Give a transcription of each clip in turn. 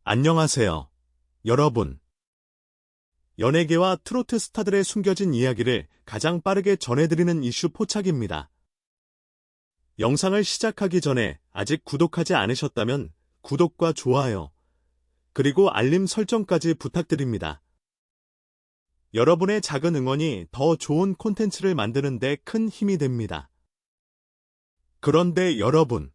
안녕하세요, 여러분. 연예계와 트로트 스타들의 숨겨진 이야기를 가장 빠르게 전해드리는 이슈 포착입니다. 영상을 시작하기 전에 아직 구독하지 않으셨다면 구독과 좋아요, 그리고 알림 설정까지 부탁드립니다. 여러분의 작은 응원이 더 좋은 콘텐츠를 만드는 데 큰 힘이 됩니다. 그런데 여러분,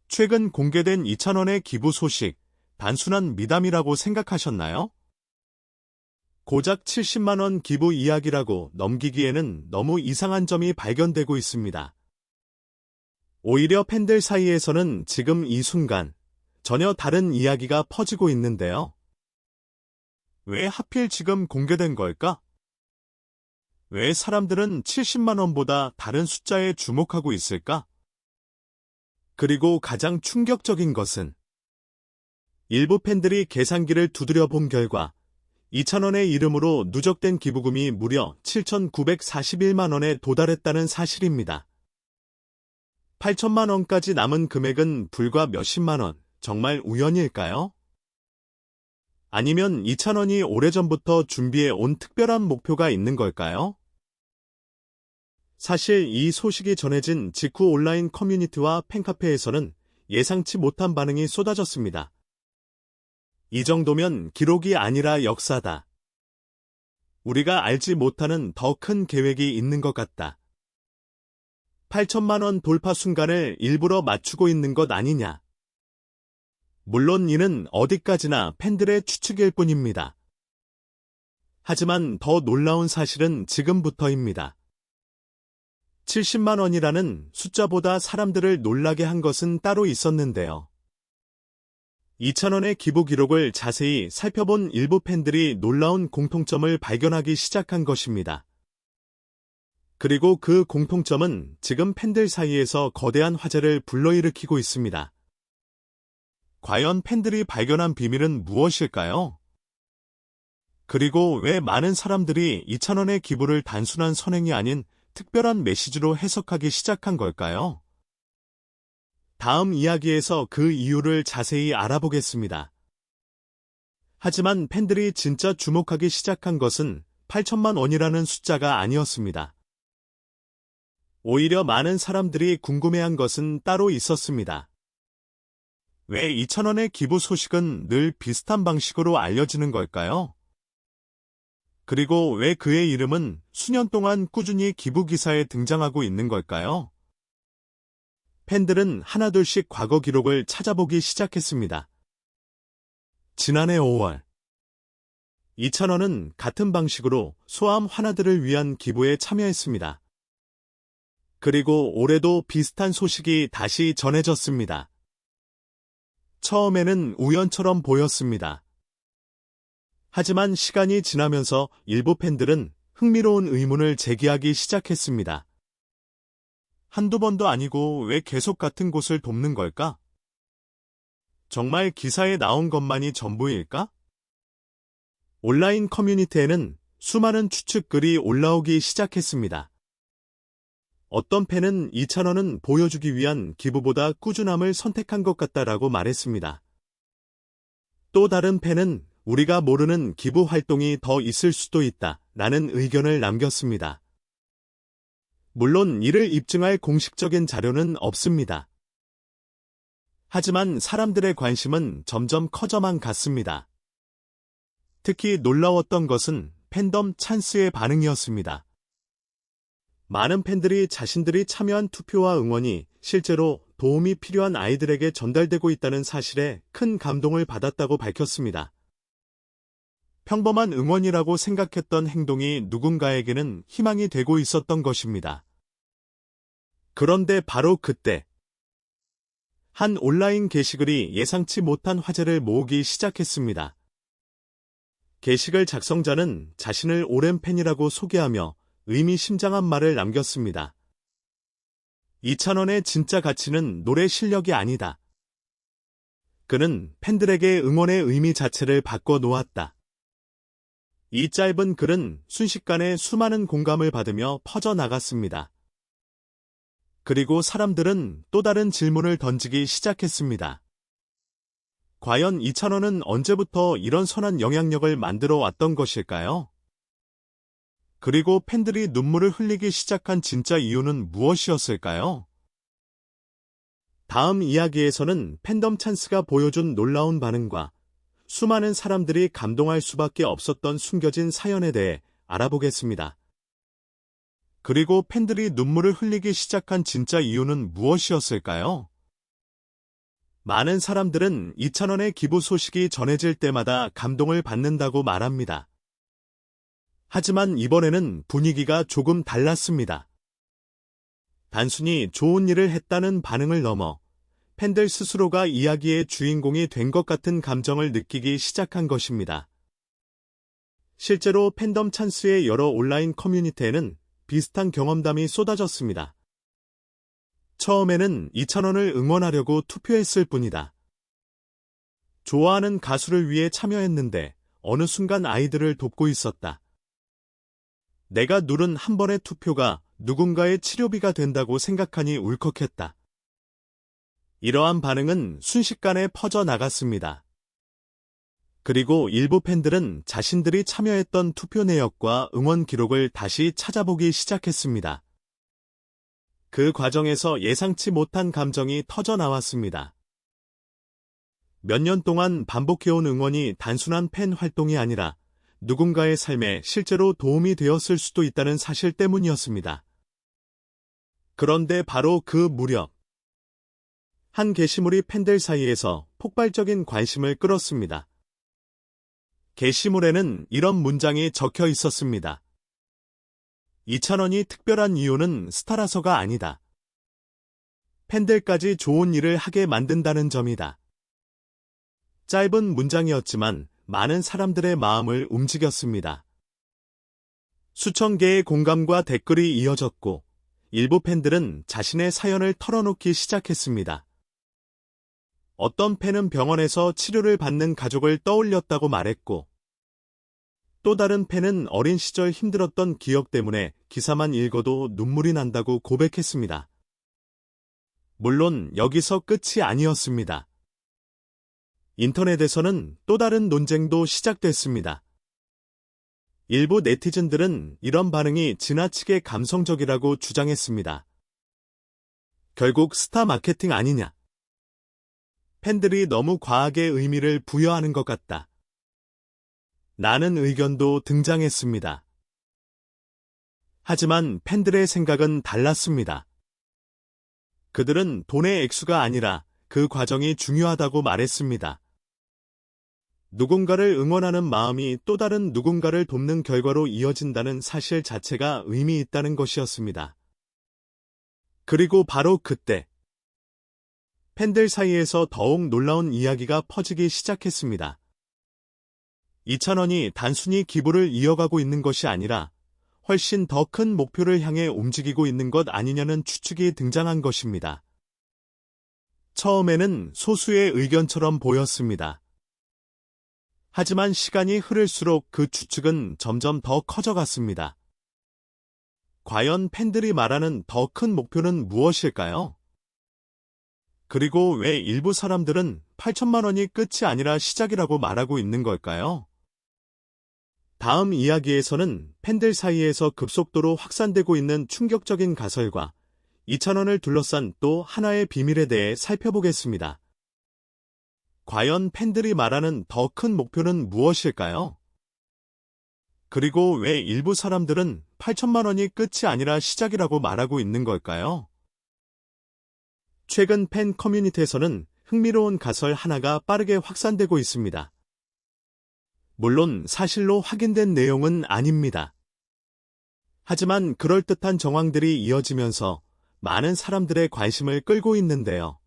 최근 공개된 2,000원의 기부 소식, 단순한 미담이라고 생각하셨나요? 고작 70만 원 기부 이야기라고 넘기기에는 너무 이상한 점이 발견되고 있습니다. 오히려 팬들 사이에서는 지금 이 순간 전혀 다른 이야기가 퍼지고 있는데요. 왜 하필 지금 공개된 걸까? 왜 사람들은 70만 원보다 다른 숫자에 주목하고 있을까? 그리고 가장 충격적인 것은 일부 팬들이 계산기를 두드려 본 결과 2,000원의 이름으로 누적된 기부금이 무려 7,941만 원에 도달했다는 사실입니다. 8천만 원까지 남은 금액은 불과 몇십만 원, 정말 우연일까요? 아니면 2,000원이 오래전부터 준비해 온 특별한 목표가 있는 걸까요? 사실 이 소식이 전해진 직후 온라인 커뮤니티와 팬카페에서는 예상치 못한 반응이 쏟아졌습니다. 이 정도면 기록이 아니라 역사다. 우리가 알지 못하는 더 큰 계획이 있는 것 같다. 8천만 원 돌파 순간을 일부러 맞추고 있는 것 아니냐. 물론 이는 어디까지나 팬들의 추측일 뿐입니다. 하지만 더 놀라운 사실은 지금부터입니다. 70만 원이라는 숫자보다 사람들을 놀라게 한 것은 따로 있었는데요. 2,000원의 기부 기록을 자세히 살펴본 일부 팬들이 놀라운 공통점을 발견하기 시작한 것입니다. 그리고 그 공통점은 지금 팬들 사이에서 거대한 화제를 불러일으키고 있습니다. 과연 팬들이 발견한 비밀은 무엇일까요? 그리고 왜 많은 사람들이 2,000원의 기부를 단순한 선행이 아닌 특별한 메시지로 해석하기 시작한 걸까요? 다음 이야기에서 그 이유를 자세히 알아보겠습니다. 하지만 팬들이 진짜 주목하기 시작한 것은 8천만 원이라는 숫자가 아니었습니다. 오히려 많은 사람들이 궁금해한 것은 따로 있었습니다. 왜 2,000원의 기부 소식은 늘 비슷한 방식으로 알려지는 걸까요? 그리고 왜 그의 이름은 수년 동안 꾸준히 기부 기사에 등장하고 있는 걸까요? 팬들은 하나둘씩 과거 기록을 찾아보기 시작했습니다. 지난해 5월, 2,000원은 같은 방식으로 소아암 환자들을 위한 기부에 참여했습니다. 그리고 올해도 비슷한 소식이 다시 전해졌습니다. 처음에는 우연처럼 보였습니다. 하지만 시간이 지나면서 일부 팬들은 흥미로운 의문을 제기하기 시작했습니다. 한두 번도 아니고 왜 계속 같은 곳을 돕는 걸까? 정말 기사에 나온 것만이 전부일까? 온라인 커뮤니티에는 수많은 추측글이 올라오기 시작했습니다. 어떤 팬은 2,000원은 보여주기 위한 기부보다 꾸준함을 선택한 것 같다라고 말했습니다. 또 다른 팬은 우리가 모르는 기부 활동이 더 있을 수도 있다 라는 의견을 남겼습니다. 물론 이를 입증할 공식적인 자료는 없습니다. 하지만 사람들의 관심은 점점 커져만 갔습니다. 특히 놀라웠던 것은 팬덤 찬스의 반응이었습니다. 많은 팬들이 자신들이 참여한 투표와 응원이 실제로 도움이 필요한 아이들에게 전달되고 있다는 사실에 큰 감동을 받았다고 밝혔습니다. 평범한 응원이라고 생각했던 행동이 누군가에게는 희망이 되고 있었던 것입니다. 그런데 바로 그때 한 온라인 게시글이 예상치 못한 화제를 모으기 시작했습니다. 게시글 작성자는 자신을 오랜 팬이라고 소개하며 의미심장한 말을 남겼습니다. 2,000원의 진짜 가치는 노래 실력이 아니다. 그는 팬들에게 응원의 의미 자체를 바꿔 놓았다. 이 짧은 글은 순식간에 수많은 공감을 받으며 퍼져나갔습니다. 그리고 사람들은 또 다른 질문을 던지기 시작했습니다. 과연 이 채널은 언제부터 이런 선한 영향력을 만들어 왔던 것일까요? 그리고 팬들이 눈물을 흘리기 시작한 진짜 이유는 무엇이었을까요? 다음 이야기에서는 팬덤 찬스가 보여준 놀라운 반응과 수많은 사람들이 감동할 수밖에 없었던 숨겨진 사연에 대해 알아보겠습니다. 그리고 팬들이 눈물을 흘리기 시작한 진짜 이유는 무엇이었을까요? 많은 사람들은 2,000원의 기부 소식이 전해질 때마다 감동을 받는다고 말합니다. 하지만 이번에는 분위기가 조금 달랐습니다. 단순히 좋은 일을 했다는 반응을 넘어 팬들 스스로가 이야기의 주인공이 된 것 같은 감정을 느끼기 시작한 것입니다. 실제로 팬덤 찬스의 여러 온라인 커뮤니티에는 비슷한 경험담이 쏟아졌습니다. 처음에는 2,000원을 응원하려고 투표했을 뿐이다. 좋아하는 가수를 위해 참여했는데 어느 순간 아이들을 돕고 있었다. 내가 누른 한 번의 투표가 누군가의 치료비가 된다고 생각하니 울컥했다. 이러한 반응은 순식간에 퍼져나갔습니다. 그리고 일부 팬들은 자신들이 참여했던 투표 내역과 응원 기록을 다시 찾아보기 시작했습니다. 그 과정에서 예상치 못한 감정이 터져나왔습니다. 몇 년 동안 반복해온 응원이 단순한 팬 활동이 아니라 누군가의 삶에 실제로 도움이 되었을 수도 있다는 사실 때문이었습니다. 그런데 바로 그 무렵, 한 게시물이 팬들 사이에서 폭발적인 관심을 끌었습니다. 게시물에는 이런 문장이 적혀 있었습니다. 2,000원이 특별한 이유는 스타라서가 아니다. 팬들까지 좋은 일을 하게 만든다는 점이다. 짧은 문장이었지만 많은 사람들의 마음을 움직였습니다. 수천 개의 공감과 댓글이 이어졌고 일부 팬들은 자신의 사연을 털어놓기 시작했습니다. 어떤 팬은 병원에서 치료를 받는 가족을 떠올렸다고 말했고 또 다른 팬은 어린 시절 힘들었던 기억 때문에 기사만 읽어도 눈물이 난다고 고백했습니다. 물론 여기서 끝이 아니었습니다. 인터넷에서는 또 다른 논쟁도 시작됐습니다. 일부 네티즌들은 이런 반응이 지나치게 감성적이라고 주장했습니다. 결국 스타 마케팅 아니냐? 팬들이 너무 과하게 의미를 부여하는 것 같다. 라는 의견도 등장했습니다. 하지만 팬들의 생각은 달랐습니다. 그들은 돈의 액수가 아니라 그 과정이 중요하다고 말했습니다. 누군가를 응원하는 마음이 또 다른 누군가를 돕는 결과로 이어진다는 사실 자체가 의미 있다는 것이었습니다. 그리고 바로 그때 팬들 사이에서 더욱 놀라운 이야기가 퍼지기 시작했습니다. 2,000원이 단순히 기부를 이어가고 있는 것이 아니라 훨씬 더 큰 목표를 향해 움직이고 있는 것 아니냐는 추측이 등장한 것입니다. 처음에는 소수의 의견처럼 보였습니다. 하지만 시간이 흐를수록 그 추측은 점점 더 커져갔습니다. 과연 팬들이 말하는 더 큰 목표는 무엇일까요? 그리고 왜 일부 사람들은 8천만 원이 끝이 아니라 시작이라고 말하고 있는 걸까요? 다음 이야기에서는 팬들 사이에서 급속도로 확산되고 있는 충격적인 가설과 2,000원을 둘러싼 또 하나의 비밀에 대해 살펴보겠습니다. 과연 팬들이 말하는 더 큰 목표는 무엇일까요? 그리고 왜 일부 사람들은 8천만 원이 끝이 아니라 시작이라고 말하고 있는 걸까요? 최근 팬 커뮤니티에서는 흥미로운 가설 하나가 빠르게 확산되고 있습니다. 물론 사실로 확인된 내용은 아닙니다. 하지만 그럴듯한 정황들이 이어지면서 많은 사람들의 관심을 끌고 있는데요.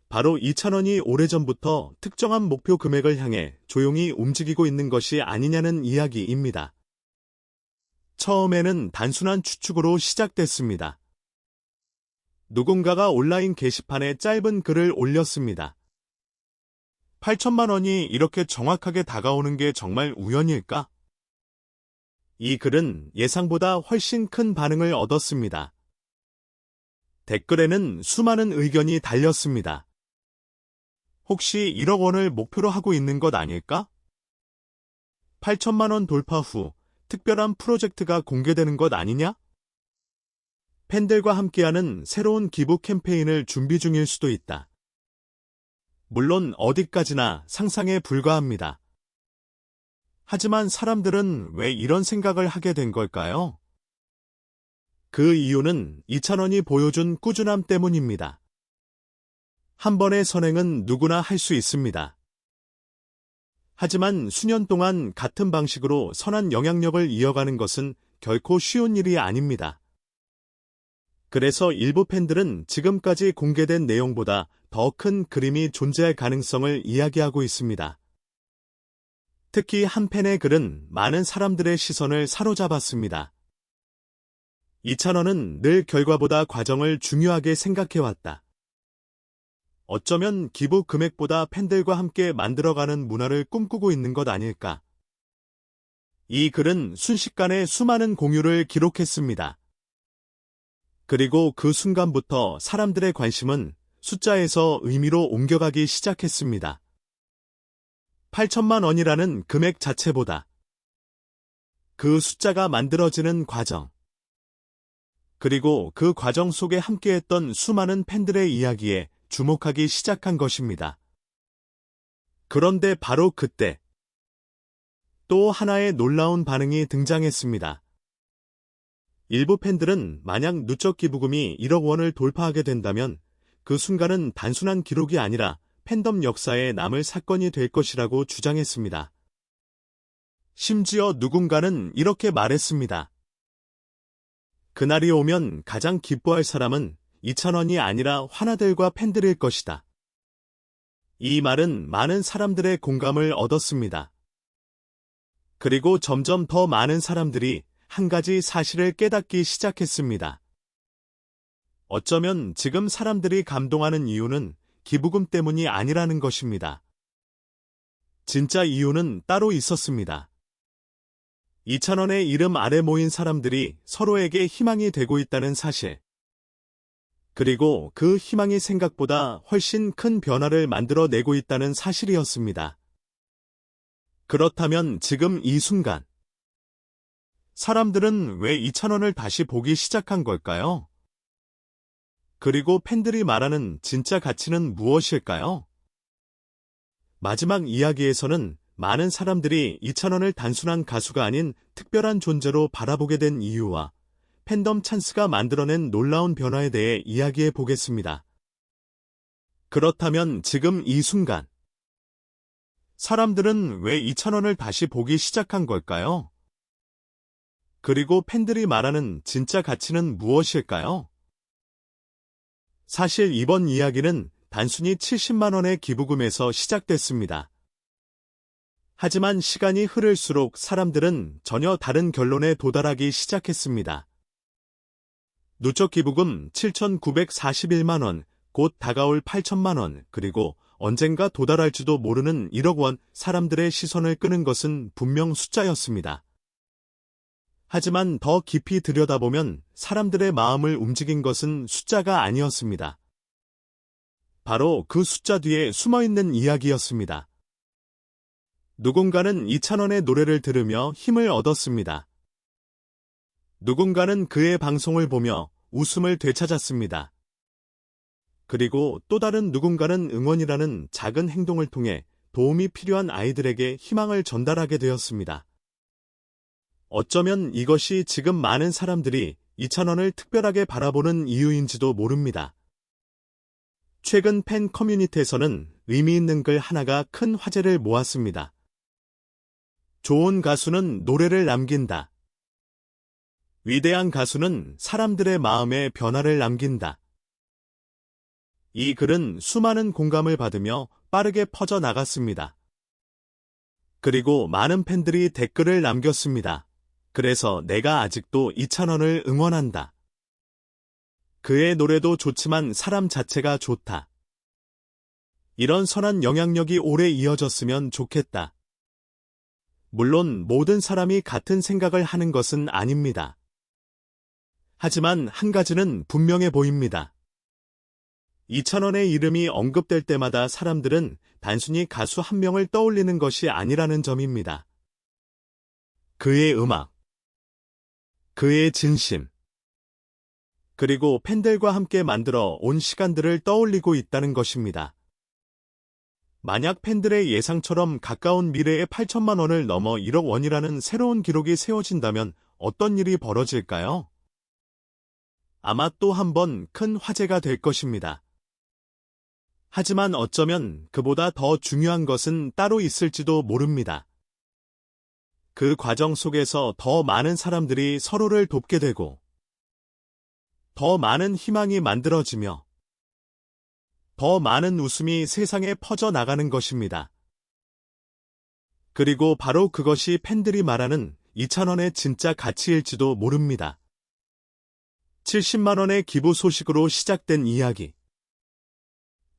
바로 2,000원이 오래전부터 특정한 목표 금액을 향해 조용히 움직이고 있는 것이 아니냐는 이야기입니다. 처음에는 단순한 추측으로 시작됐습니다. 누군가가 온라인 게시판에 짧은 글을 올렸습니다. 8천만 원이 이렇게 정확하게 다가오는 게 정말 우연일까? 이 글은 예상보다 훨씬 큰 반응을 얻었습니다. 댓글에는 수많은 의견이 달렸습니다. 혹시 1억 원을 목표로 하고 있는 것 아닐까? 8천만 원 돌파 후 특별한 프로젝트가 공개되는 것 아니냐? 팬들과 함께하는 새로운 기부 캠페인을 준비 중일 수도 있다. 물론 어디까지나 상상에 불과합니다. 하지만 사람들은 왜 이런 생각을 하게 된 걸까요? 그 이유는 이찬원이 보여준 꾸준함 때문입니다. 한 번의 선행은 누구나 할 수 있습니다. 하지만 수년 동안 같은 방식으로 선한 영향력을 이어가는 것은 결코 쉬운 일이 아닙니다. 그래서 일부 팬들은 지금까지 공개된 내용보다 더 큰 그림이 존재할 가능성을 이야기하고 있습니다. 특히 한 팬의 글은 많은 사람들의 시선을 사로잡았습니다. 이찬원은 늘 결과보다 과정을 중요하게 생각해왔다. 어쩌면 기부 금액보다 팬들과 함께 만들어가는 문화를 꿈꾸고 있는 것 아닐까. 이 글은 순식간에 수많은 공유를 기록했습니다. 그리고 그 순간부터 사람들의 관심은 숫자에서 의미로 옮겨가기 시작했습니다. 8천만 원이라는 금액 자체보다 그 숫자가 만들어지는 과정, 그리고 그 과정 속에 함께했던 수많은 팬들의 이야기에 주목하기 시작한 것입니다. 그런데 바로 그때 또 하나의 놀라운 반응이 등장했습니다. 일부 팬들은 만약 누적 기부금이 1억 원을 돌파하게 된다면 그 순간은 단순한 기록이 아니라 팬덤 역사에 남을 사건이 될 것이라고 주장했습니다. 심지어 누군가는 이렇게 말했습니다. 그날이 오면 가장 기뻐할 사람은 이찬원이 아니라 환하들과 팬들일 것이다. 이 말은 많은 사람들의 공감을 얻었습니다. 그리고 점점 더 많은 사람들이 한 가지 사실을 깨닫기 시작했습니다. 어쩌면 지금 사람들이 감동하는 이유는 기부금 때문이 아니라는 것입니다. 진짜 이유는 따로 있었습니다. 이찬원의 이름 아래 모인 사람들이 서로에게 희망이 되고 있다는 사실. 그리고 그 희망이 생각보다 훨씬 큰 변화를 만들어내고 있다는 사실이었습니다. 그렇다면 지금 이 순간, 사람들은 왜 이찬원을 다시 보기 시작한 걸까요? 그리고 팬들이 말하는 진짜 가치는 무엇일까요? 마지막 이야기에서는 많은 사람들이 이찬원을 단순한 가수가 아닌 특별한 존재로 바라보게 된 이유와 팬덤 찬스가 만들어낸 놀라운 변화에 대해 이야기해 보겠습니다. 그렇다면 지금 이 순간, 사람들은 왜 이찬원을 다시 보기 시작한 걸까요? 그리고 팬들이 말하는 진짜 가치는 무엇일까요? 사실 이번 이야기는 단순히 70만 원의 기부금에서 시작됐습니다. 하지만 시간이 흐를수록 사람들은 전혀 다른 결론에 도달하기 시작했습니다. 누적 기부금 7,941만 원, 곧 다가올 8천만 원, 그리고 언젠가 도달할지도 모르는 1억 원, 사람들의 시선을 끄는 것은 분명 숫자였습니다. 하지만 더 깊이 들여다보면 사람들의 마음을 움직인 것은 숫자가 아니었습니다. 바로 그 숫자 뒤에 숨어있는 이야기였습니다. 누군가는 이찬원의 노래를 들으며 힘을 얻었습니다. 누군가는 그의 방송을 보며 웃음을 되찾았습니다. 그리고 또 다른 누군가는 응원이라는 작은 행동을 통해 도움이 필요한 아이들에게 희망을 전달하게 되었습니다. 어쩌면 이것이 지금 많은 사람들이 이찬원을 특별하게 바라보는 이유인지도 모릅니다. 최근 팬 커뮤니티에서는 의미 있는 글 하나가 큰 화제를 모았습니다. 좋은 가수는 노래를 남긴다. 위대한 가수는 사람들의 마음에 변화를 남긴다. 이 글은 수많은 공감을 받으며 빠르게 퍼져 나갔습니다. 그리고 많은 팬들이 댓글을 남겼습니다. 그래서 내가 아직도 이찬원을 응원한다. 그의 노래도 좋지만 사람 자체가 좋다. 이런 선한 영향력이 오래 이어졌으면 좋겠다. 물론 모든 사람이 같은 생각을 하는 것은 아닙니다. 하지만 한 가지는 분명해 보입니다. 이찬원의 이름이 언급될 때마다 사람들은 단순히 가수 한 명을 떠올리는 것이 아니라는 점입니다. 그의 음악, 그의 진심, 그리고 팬들과 함께 만들어 온 시간들을 떠올리고 있다는 것입니다. 만약 팬들의 예상처럼 가까운 미래에 8천만 원을 넘어 1억 원이라는 새로운 기록이 세워진다면 어떤 일이 벌어질까요? 아마 또 한 번 큰 화제가 될 것입니다. 하지만 어쩌면 그보다 더 중요한 것은 따로 있을지도 모릅니다. 그 과정 속에서 더 많은 사람들이 서로를 돕게 되고, 더 많은 희망이 만들어지며, 더 많은 웃음이 세상에 퍼져나가는 것입니다. 그리고 바로 그것이 팬들이 말하는 이찬원의 진짜 가치일지도 모릅니다. 70만 원의 기부 소식으로 시작된 이야기.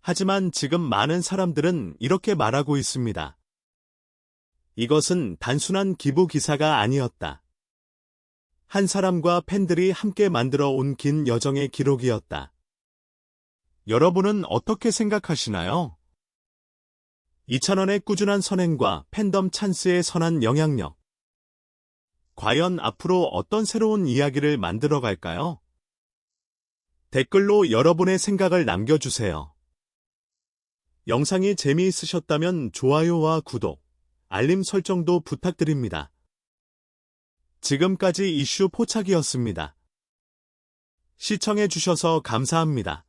하지만 지금 많은 사람들은 이렇게 말하고 있습니다. 이것은 단순한 기부 기사가 아니었다. 한 사람과 팬들이 함께 만들어 온 긴 여정의 기록이었다. 여러분은 어떻게 생각하시나요? 이찬원의 꾸준한 선행과 팬덤 찬스의 선한 영향력. 과연 앞으로 어떤 새로운 이야기를 만들어 갈까요? 댓글로 여러분의 생각을 남겨주세요. 영상이 재미있으셨다면 좋아요와 구독, 알림 설정도 부탁드립니다. 지금까지 이슈 포착이었습니다. 시청해주셔서 감사합니다.